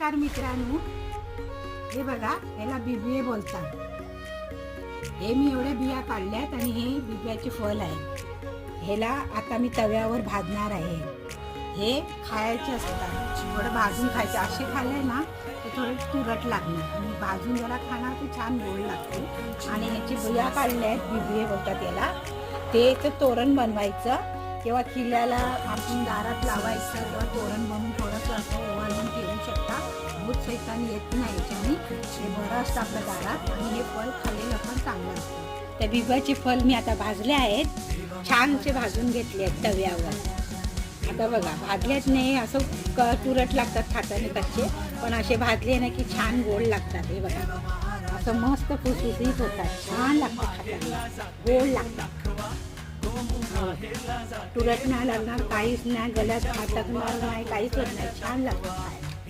नमस्कार मित्रांनो, हे बघा याला बिबिये बोलतात. हे मी एवढ्या बिया काढल्यात आणि हे बिब्याचे फळ आहे. ह्याला आता मी तव्यावर भाजणार आहे. हे खायचे असतात, थोडं भाजून खायचे. असे खाल्ले ना ते थोडे तुरट लागणार आणि भाजून जरा खाणार ते छान गोड लागते. आणि ह्याची बिया काढल्या आहेत, बिबिये बोलतात याला. ते तोरण बनवायचं किंवा किल्ल्याला आपण दारात लावायचं किंवा तोरण बनवून थोडंसं असं ओवाळून ठेवू शकता. भूत सैतान येत नाही याच्याने. हे बरं असतं आपल्या दारात आणि हे फळ खाल्लेलं पण चांगलं असतं. त्या बिब्याचे फळ मी आता भाजले आहेत, छानसे भाजून घेतले आहेत तव्यावर. आता बघा भाजलेच नाही असं तुरट लागतात खाताना कच्चे, पण असे भाजले ना की छान गोड लागतात. हे बघा असं मस्त फुसफुसीत होतात, छान लागतात खाताना, गोड लागतात. तुरट नाही लागणार, काहीच नाही, गळ्यात अटकणार नाही, काहीच होत नाही, छान लागतं.